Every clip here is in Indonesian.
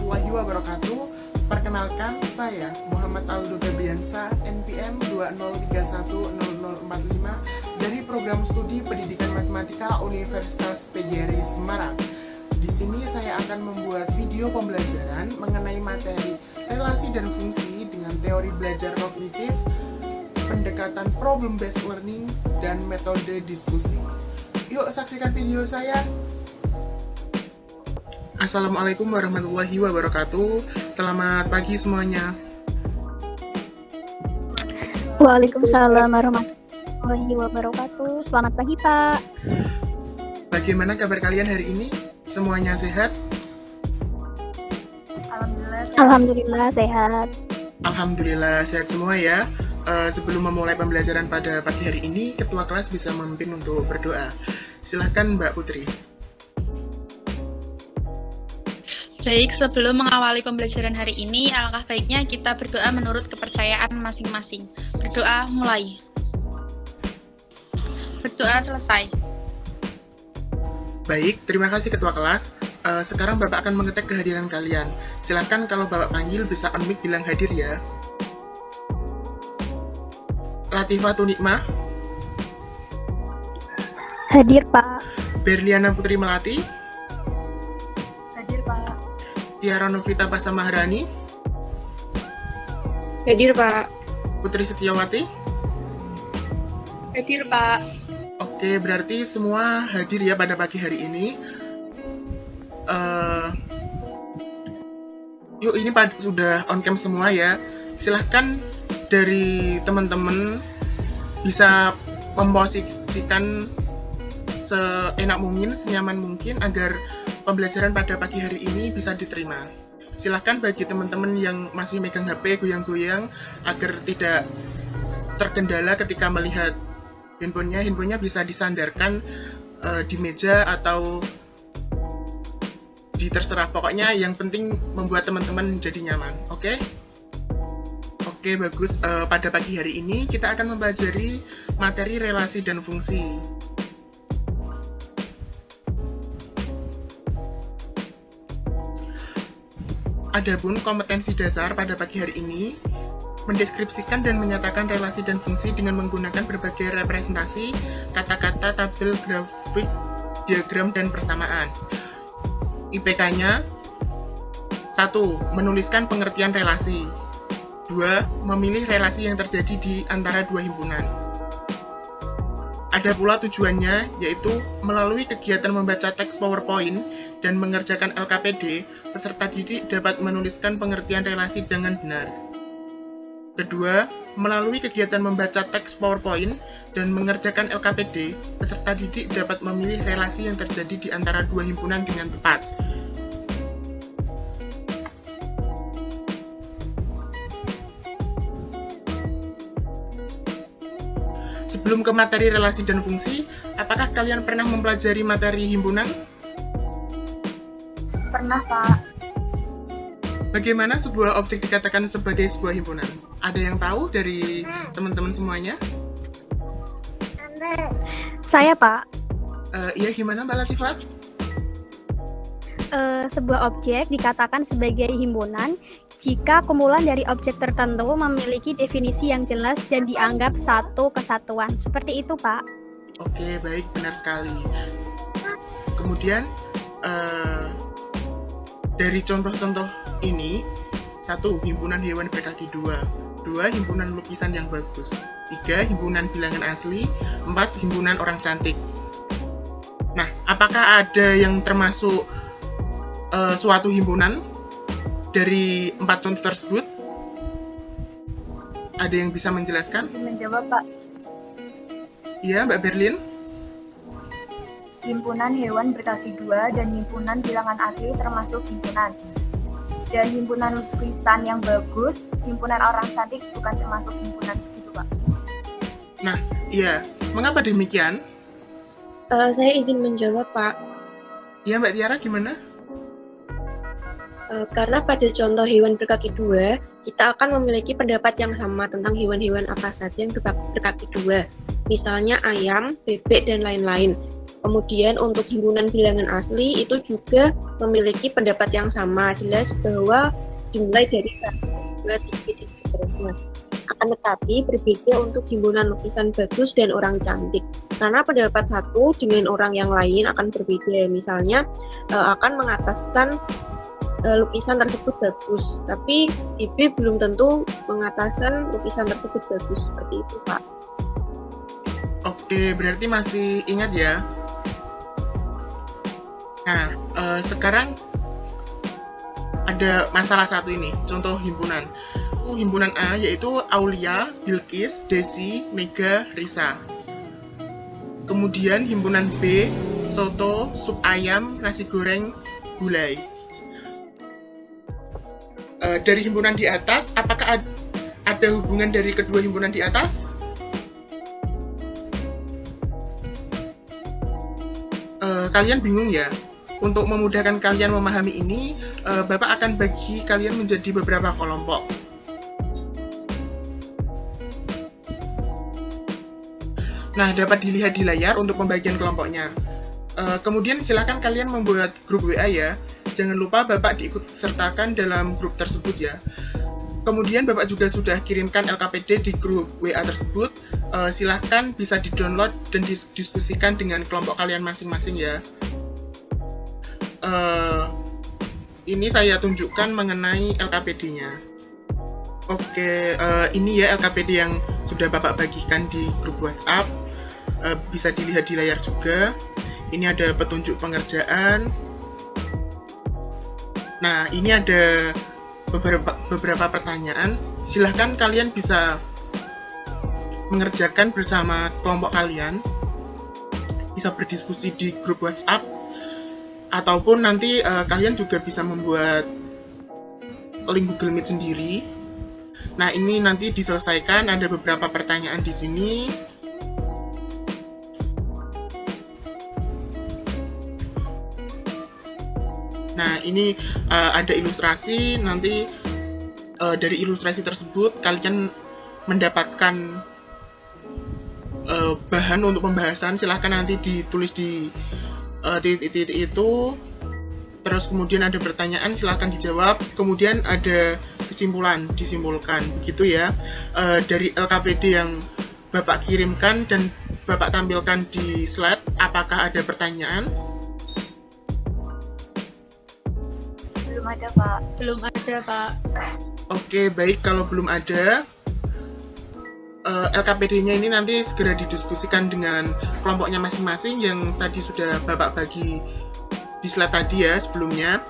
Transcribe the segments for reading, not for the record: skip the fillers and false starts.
warahmatullahi wabarakatuh. Perkenalkan, saya Muhammad Aldo Gabriansa, NPM 20310045 dari Program Studi Pendidikan Matematika Universitas PGRI Semarang. Di sini saya akan membuat video pembelajaran mengenai materi relasi dan fungsi dengan teori belajar kognitif, pendekatan problem-based learning, dan metode diskusi. Yuk saksikan video saya. Assalamualaikum warahmatullahi wabarakatuh. Selamat pagi semuanya. Waalaikumsalam warahmatullahi wabarakatuh. Selamat pagi, Pak. Bagaimana kabar kalian hari ini? Semuanya sehat? Alhamdulillah sehat. Alhamdulillah sehat semua ya. Sebelum memulai pembelajaran pada pagi hari ini, Ketua kelas bisa memimpin untuk berdoa. Silahkan Mbak Putri. Baik, sebelum mengawali pembelajaran hari ini, alangkah baiknya kita berdoa menurut kepercayaan masing-masing. Berdoa mulai. Berdoa selesai. Baik, terima kasih Ketua kelas. Sekarang Bapak akan mengecek kehadiran kalian. Silahkan kalau Bapak panggil bisa unmute bilang hadir ya. Latifah Tunikmah. Hadir, Pak. Berliana Putri Melati. Hadir, Pak. Tiara Novita Pasamaharani. Hadir, Pak. Putri Setiawati. Hadir, Pak. Oke, berarti semua hadir ya pada pagi hari ini. Yuk, ini sudah on cam semua ya. Silahkan dari teman-teman bisa memposisikan seenak mungkin, senyaman mungkin agar pembelajaran pada pagi hari ini bisa diterima. Silahkan bagi teman-teman yang masih megang HP goyang-goyang agar tidak terkendala ketika melihat handphonenya bisa disandarkan di meja atau di terserah. Pokoknya yang penting membuat teman-teman menjadi nyaman. Oke, bagus. Pada pagi hari ini kita akan mempelajari materi relasi dan fungsi. Adapun kompetensi dasar pada pagi hari ini mendeskripsikan dan menyatakan relasi dan fungsi dengan menggunakan berbagai representasi, kata-kata, tabel, grafik, diagram, dan persamaan. IPK-nya 1. Menuliskan pengertian relasi. 2. Memilih relasi yang terjadi di antara dua himpunan. Ada pula tujuannya, yaitu melalui kegiatan membaca teks PowerPoint dan mengerjakan LKPD, peserta didik dapat menuliskan pengertian relasi dengan benar. Kedua, melalui kegiatan membaca teks PowerPoint dan mengerjakan LKPD, peserta didik dapat memilih relasi yang terjadi di antara dua himpunan dengan tepat. Sebelum ke materi relasi dan fungsi, apakah kalian pernah mempelajari materi himpunan? Pernah, Pak. Bagaimana sebuah objek dikatakan sebagai sebuah himpunan? Ada yang tahu dari teman-teman semuanya? Saya, Pak. Iya, gimana Mbak Latifah? Sebuah objek dikatakan sebagai himpunan jika kumpulan dari objek tertentu memiliki definisi yang jelas dan dianggap satu kesatuan. Seperti itu, Pak. Oke, baik, benar sekali. Kemudian, dari contoh-contoh ini, 1. Himpunan hewan berkaki 2. 2. Himpunan lukisan yang bagus. 3. Himpunan bilangan asli. 4. Himpunan orang cantik. Nah, apakah ada yang termasuk suatu himpunan dari 4 contoh tersebut? Ada yang bisa menjelaskan? Menjawab, Pak. Iya, Mbak Berlin. Himpunan hewan berkaki 2 dan himpunan bilangan asli termasuk himpunan. Dan himpunan lukisan yang bagus, himpunan orang cantik bukan termasuk himpunan gitu, Pak. Nah, iya. Mengapa demikian? Saya izin menjawab, Pak. Iya, Mbak Tiara, gimana? Karena pada contoh hewan berkaki 2, kita akan memiliki pendapat yang sama tentang hewan-hewan apa saja yang berkaki 2. Misalnya ayam, bebek, dan lain-lain. Kemudian untuk himpunan bilangan asli itu juga memiliki pendapat yang sama, jelas bahwa dimulai dari 1, 2, 3, dan seterusnya. Akan tetapi berbeda untuk himpunan lukisan bagus dan orang cantik. Karena pendapat satu dengan orang yang lain akan berbeda. Misalnya akan mengataskan lukisan tersebut bagus, tapi si B belum tentu mengatakan lukisan tersebut bagus, seperti itu, Pak. Oke, berarti masih ingat ya. Nah, sekarang ada masalah satu ini, contoh himpunan. Himpunan A yaitu Aulia, Bilkis, Desi, Mega, Risa. Kemudian himpunan B, Soto, Sup Ayam, Nasi Goreng, Gulai. Dari himpunan di atas, apakah ada hubungan dari kedua himpunan di atas? Kalian bingung ya? Untuk memudahkan kalian memahami ini, Bapak akan bagi kalian menjadi beberapa kelompok. Nah, dapat dilihat di layar untuk pembagian kelompoknya. Kemudian silakan kalian membuat grup WA ya. Jangan lupa Bapak diikut sertakan dalam grup tersebut ya. Kemudian Bapak juga sudah kirimkan LKPD di grup WA tersebut. Silakan bisa di-download dan didiskusikan dengan kelompok kalian masing-masing ya. Ini saya tunjukkan mengenai LKPD-nya. Oke, ini ya LKPD yang sudah Bapak bagikan di grup WhatsApp. Bisa dilihat di layar juga. Ini ada petunjuk pengerjaan. Nah, ini ada beberapa pertanyaan. Silahkan kalian bisa mengerjakan bersama kelompok kalian. Bisa berdiskusi di grup WhatsApp. Ataupun nanti kalian juga bisa membuat link Google Meet sendiri. Nah, ini nanti diselesaikan, ada beberapa pertanyaan di sini. Nah, ini ada ilustrasi, nanti dari ilustrasi tersebut kalian mendapatkan bahan untuk pembahasan. Silahkan nanti ditulis di titik-titik itu. Terus kemudian ada pertanyaan, silahkan dijawab. Kemudian ada kesimpulan, disimpulkan. Begitu ya, dari LKPD yang Bapak kirimkan dan Bapak tampilkan di slide. Apakah ada pertanyaan? Belum ada, Pak. Belum ada, Pak. Oke, baik. Kalau belum ada, LKPD-nya ini nanti segera didiskusikan dengan kelompoknya masing-masing yang tadi sudah Bapak bagi di slide tadi ya sebelumnya.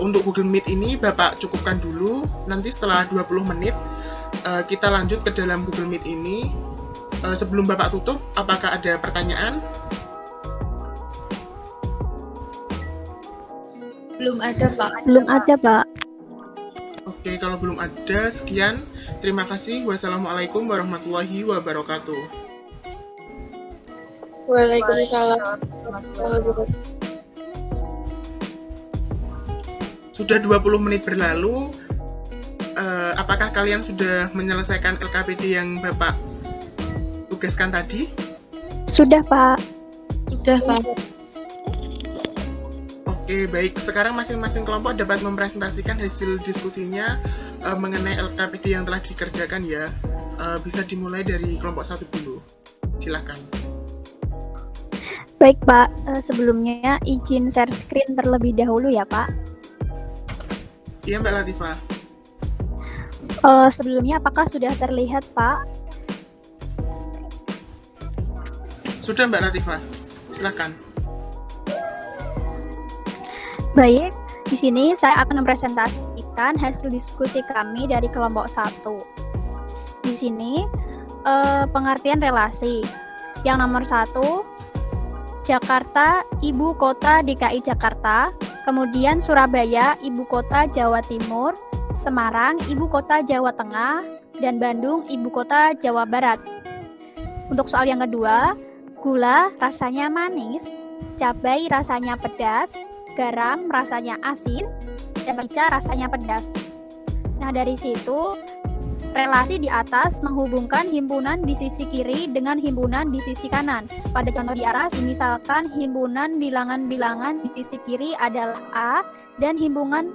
Untuk Google Meet ini Bapak cukupkan dulu. Nanti setelah 20 menit kita lanjut ke dalam Google Meet ini. Sebelum Bapak tutup, apakah ada pertanyaan? Belum ada, Pak. Belum ada, Pak. Oke, kalau belum ada, sekian. Terima kasih. Wassalamualaikum warahmatullahi wabarakatuh. Waalaikumsalam. Sudah 20 menit berlalu. Apakah kalian sudah menyelesaikan LKPD yang Bapak tugaskan tadi? Sudah, Pak. Sudah, Pak. Oke, baik. Sekarang masing-masing kelompok dapat mempresentasikan hasil diskusinya mengenai LKPD yang telah dikerjakan ya. Bisa dimulai dari kelompok 1 dulu. Silakan. Baik, Pak. Sebelumnya izin share screen terlebih dahulu ya, Pak. Iya, Mbak Latifah. Sebelumnya apakah sudah terlihat, Pak? Sudah, Mbak Latifah. Silakan. Baik, di sini saya akan mempresentasikan hasil diskusi kami dari kelompok 1. Di sini pengertian relasi. Yang nomor 1, Jakarta, Ibu Kota DKI Jakarta, kemudian Surabaya, Ibu Kota Jawa Timur, Semarang, Ibu Kota Jawa Tengah, dan Bandung, Ibu Kota Jawa Barat. Untuk soal yang kedua, gula rasanya manis, cabai rasanya pedas, garam rasanya asin, dan merica rasanya pedas. Nah, dari situ relasi di atas menghubungkan himpunan di sisi kiri dengan himpunan di sisi kanan. Pada contoh di atas, misalkan himpunan bilangan-bilangan di sisi kiri adalah A dan himpunan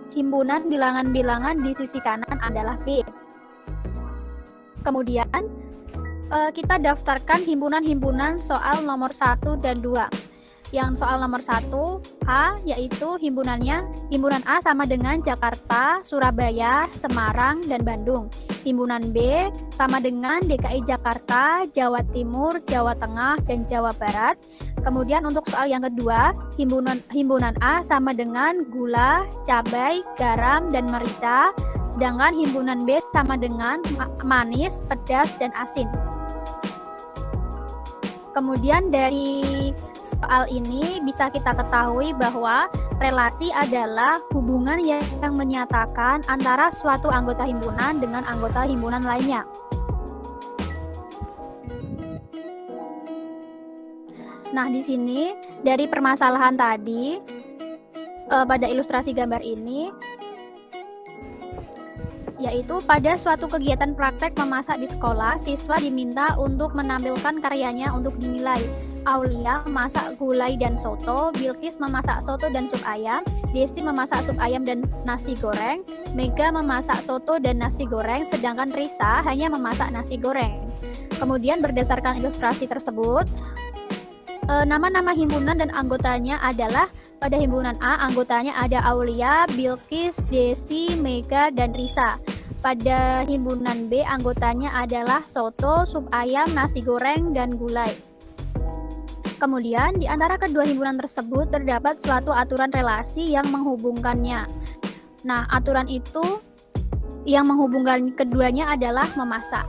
bilangan-bilangan di sisi kanan adalah B. Kemudian kita daftarkan himpunan-himpunan soal nomor 1 dan 2. Yang soal nomor 1 A yaitu himpunan A sama dengan Jakarta, Surabaya, Semarang, dan Bandung. Himpunan B sama dengan DKI Jakarta, Jawa Timur, Jawa Tengah, dan Jawa Barat. Kemudian untuk soal yang kedua, himpunan A sama dengan gula, cabai, garam, dan merica. Sedangkan himpunan B sama dengan manis, pedas, dan asin. Kemudian dari soal ini bisa kita ketahui bahwa relasi adalah hubungan yang menyatakan antara suatu anggota himpunan dengan anggota himpunan lainnya. Nah, di sini dari permasalahan tadi pada ilustrasi gambar ini, yaitu pada suatu kegiatan praktek memasak di sekolah, siswa diminta untuk menampilkan karyanya untuk dinilai. Aulia memasak gulai dan soto, Bilqis memasak soto dan sup ayam, Desi memasak sup ayam dan nasi goreng, Mega memasak soto dan nasi goreng, sedangkan Risa hanya memasak nasi goreng. Kemudian berdasarkan ilustrasi tersebut, nama-nama himpunan dan anggotanya adalah pada himpunan A, anggotanya ada Aulia, Bilqis, Desi, Mega, dan Risa. Pada himpunan B, anggotanya adalah soto, sup ayam, nasi goreng, dan gulai. Kemudian, di antara kedua himpunan tersebut terdapat suatu aturan relasi yang menghubungkannya. Nah, aturan itu yang menghubungkan keduanya adalah memasak.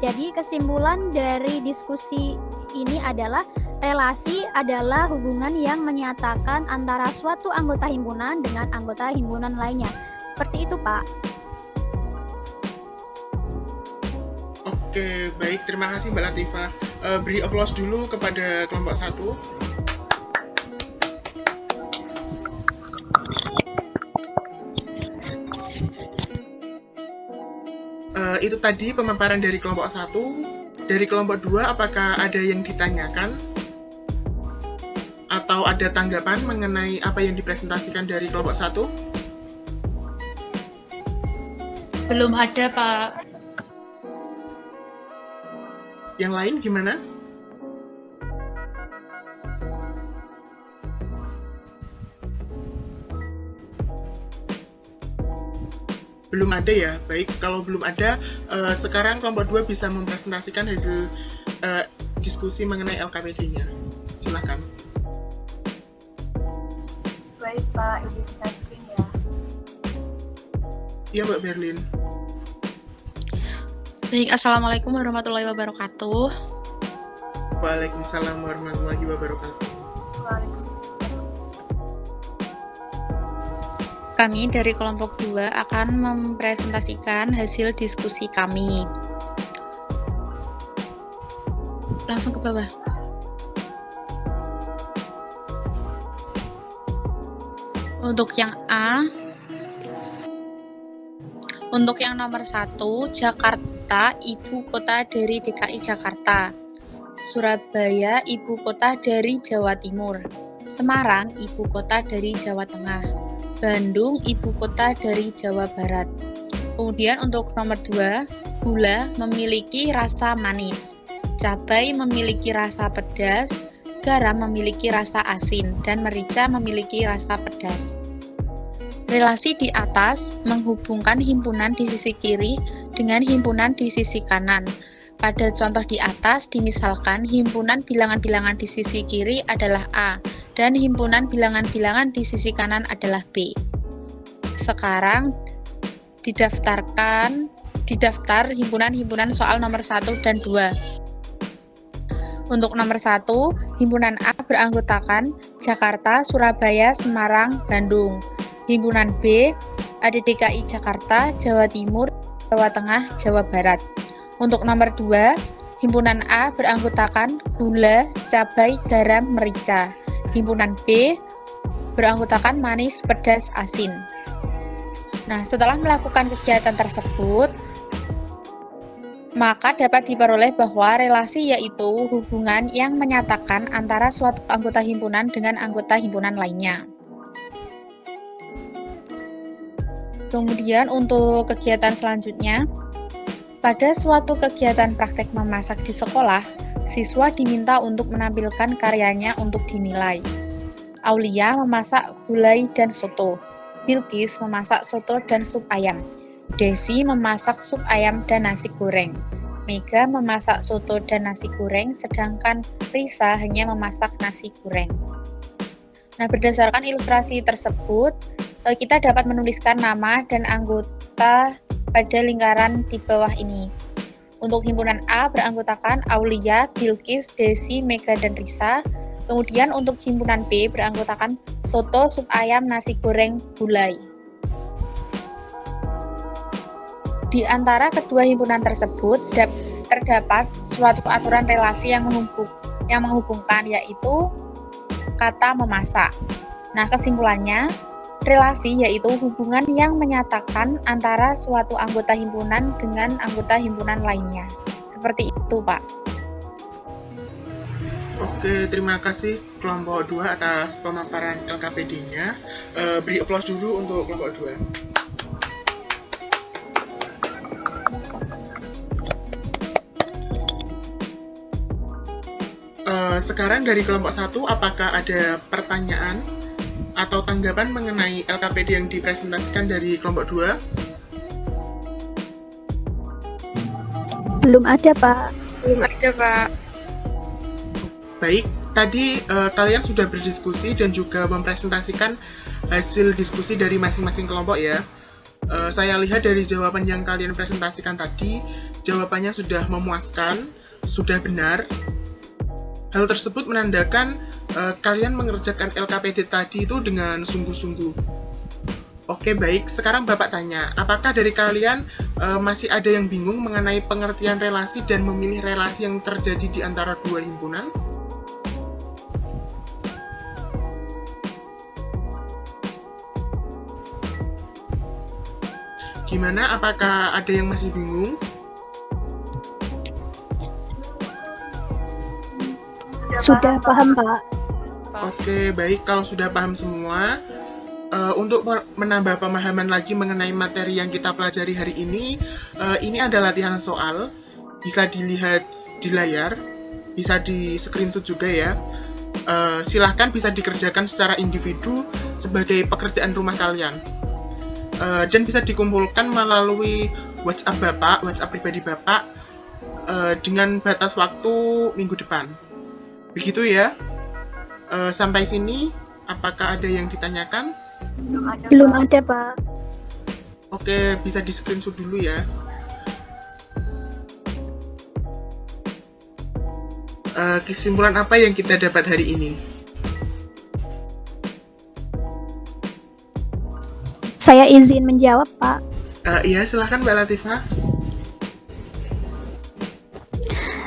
Jadi, kesimpulan dari diskusi ini adalah relasi adalah hubungan yang menyatakan antara suatu anggota himpunan dengan anggota himpunan lainnya. Seperti itu, Pak. Oke, baik. Terima kasih Mbak Latifah. Beri aplaus dulu kepada kelompok 1. Itu tadi pemaparan dari kelompok 1. Dari kelompok 2, apakah ada yang ditanyakan? Atau ada tanggapan mengenai apa yang dipresentasikan dari kelompok 1? Belum ada, Pak. Yang lain gimana? Belum ada ya? Baik, kalau belum ada, sekarang kelompok 2 bisa mempresentasikan hasil diskusi mengenai LKPD-nya. Silakan. Baik, Pak, ini bisa screen ya. Iya, Mbak Berlin. Baik, Assalamualaikum warahmatullahi wabarakatuh. Waalaikumsalam warahmatullahi wabarakatuh. Kami dari kelompok 2 akan mempresentasikan hasil diskusi kami. Langsung ke bawah. Untuk yang A, untuk yang nomor 1, Jakarta, ibu kota dari DKI Jakarta. Surabaya, ibu kota dari Jawa Timur. Semarang, ibu kota dari Jawa Tengah. Bandung, ibu kota dari Jawa Barat. Kemudian untuk nomor 2, gula memiliki rasa manis. Cabai memiliki rasa pedas. Garam memiliki rasa asin. Dan merica memiliki rasa pedas. Relasi di atas menghubungkan himpunan di sisi kiri dengan himpunan di sisi kanan. Pada contoh di atas, dimisalkan himpunan bilangan-bilangan di sisi kiri adalah A, dan himpunan bilangan-bilangan di sisi kanan adalah B. Sekarang didaftar himpunan-himpunan soal nomor 1 dan 2. Untuk nomor 1, himpunan A beranggotakan Jakarta, Surabaya, Semarang, Bandung. Himpunan B ada DKI Jakarta, Jawa Timur, Jawa Tengah, Jawa Barat. Untuk nomor 2, himpunan A beranggotakan gula, cabai, garam, merica. Himpunan B beranggotakan manis, pedas, asin. Nah, setelah melakukan kegiatan tersebut, Maka dapat diperoleh bahwa relasi yaitu hubungan yang menyatakan antara suatu anggota himpunan dengan anggota himpunan lainnya. Kemudian untuk kegiatan selanjutnya, pada suatu kegiatan praktek memasak di sekolah, siswa diminta untuk menampilkan karyanya untuk dinilai. Aulia memasak gulai dan soto, Bilqis memasak soto dan sup ayam, Desi memasak sup ayam dan nasi goreng, Mega memasak soto dan nasi goreng, sedangkan Risa hanya memasak nasi goreng. Nah, berdasarkan ilustrasi tersebut, kita dapat menuliskan nama dan anggota pada lingkaran di bawah ini. Untuk himpunan A beranggotakan Aulia, Bilqis, Desi, Mega, dan Risa. Kemudian untuk himpunan B beranggotakan soto, sup ayam, nasi goreng, gulai. Di antara kedua himpunan tersebut terdapat suatu aturan relasi yang menghubungkan, yaitu kata memasak. Nah, kesimpulannya, relasi yaitu hubungan yang menyatakan antara suatu anggota himpunan dengan anggota himpunan lainnya. Seperti itu, Pak. Oke, terima kasih kelompok 2 atas pemaparan LKPD-nya. Beri aplaus dulu untuk kelompok 2. Sekarang dari kelompok 1, apakah ada pertanyaan atau tanggapan mengenai LKPD yang dipresentasikan dari kelompok 2? Belum ada, Pak. Belum ada, Pak. Baik, tadi kalian sudah berdiskusi dan juga mempresentasikan hasil diskusi dari masing-masing kelompok ya. Saya lihat dari jawaban yang kalian presentasikan tadi, jawabannya sudah memuaskan, sudah benar. Hal tersebut menandakan kalian mengerjakan LKPD tadi itu dengan sungguh-sungguh. Oke, baik. Sekarang Bapak tanya, apakah dari kalian masih ada yang bingung mengenai pengertian relasi dan memilih relasi yang terjadi di antara dua himpunan? Gimana? Apakah ada yang masih bingung? Sudah paham, Pak. Oke, baik. Kalau sudah paham semua, untuk menambah pemahaman lagi mengenai materi yang kita pelajari hari ini ada latihan soal. Bisa dilihat di layar, bisa di screenshot juga ya. Silahkan bisa dikerjakan secara individu sebagai pekerjaan rumah kalian. Dan bisa dikumpulkan melalui WhatsApp Bapak, WhatsApp pribadi Bapak, dengan batas waktu minggu depan. Begitu ya. Sampai sini, apakah ada yang ditanyakan? Belum ada, Pak. Oke, bisa di screenshot dulu ya. Kesimpulan apa yang kita dapat hari ini? Saya izin menjawab, Pak. Iya, silahkan Mbak Latifah.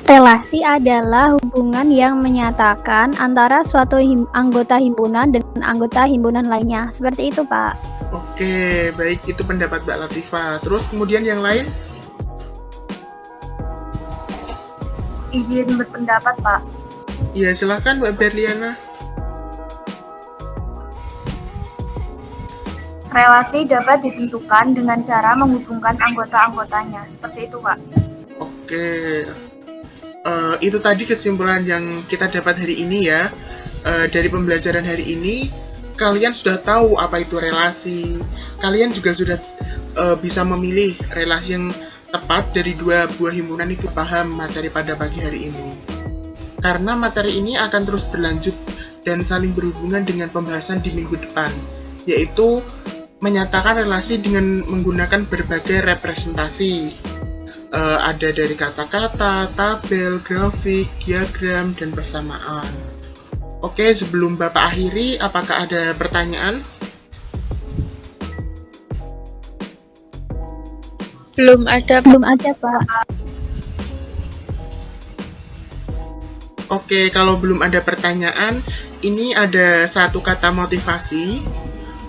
Relasi adalah hubungan yang menyatakan antara suatu anggota himpunan dengan anggota himpunan lainnya. Seperti itu, Pak. Oke, baik. Itu pendapat Mbak Latifah. Terus kemudian yang lain? Izin berpendapat, Pak. Iya, silahkan Mbak Berliana. Relasi dapat ditentukan dengan cara menghubungkan anggota-anggotanya. Seperti itu, Pak. Oke. Itu tadi kesimpulan yang kita dapat hari ini ya. Dari pembelajaran hari ini, kalian sudah tahu apa itu relasi. Kalian juga sudah bisa memilih relasi yang tepat dari dua buah himpunan itu. Paham materi pada pagi hari ini. Karena materi ini akan terus berlanjut dan saling berhubungan dengan pembahasan di minggu depan, yaitu menyatakan relasi dengan menggunakan berbagai representasi. Ada dari kata-kata, tabel, grafik, diagram, dan persamaan. Oke, sebelum Bapak akhiri, apakah ada pertanyaan? Belum ada, Pak. Oke, kalau belum ada pertanyaan, ini ada satu kata motivasi.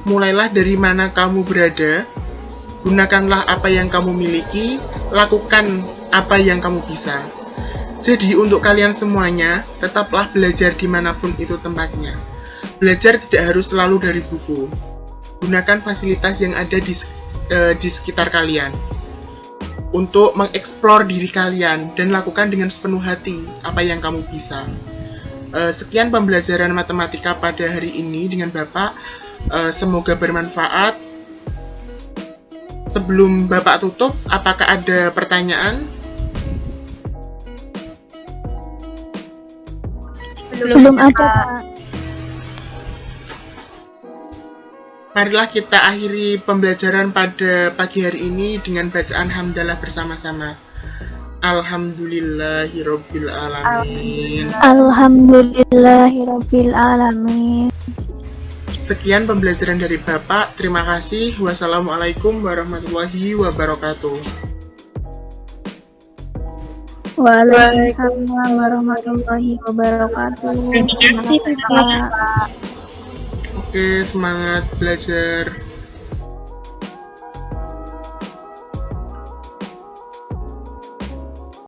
Mulailah dari mana kamu berada, gunakanlah apa yang kamu miliki, lakukan apa yang kamu bisa. Jadi untuk kalian semuanya, tetaplah belajar dimanapun itu tempatnya. Belajar tidak harus selalu dari buku. Gunakan fasilitas yang ada di sekitar kalian untuk mengeksplor diri kalian dan lakukan dengan sepenuh hati apa yang kamu bisa. Sekian pembelajaran matematika pada hari ini dengan Bapak. Semoga bermanfaat. Sebelum Bapak tutup, apakah ada pertanyaan? Belum ada, Pak. Marilah kita akhiri pembelajaran pada pagi hari ini dengan bacaan hamdalah bersama-sama. Alhamdulillahirabbil alamin. Alhamdulillahirabbil alamin. Sekian pembelajaran dari Bapak. Terima kasih. Wassalamualaikum warahmatullahi wabarakatuh. Waalaikumsalam warahmatullahi wabarakatuh. Terima kasih, Pak. Oke, semangat belajar.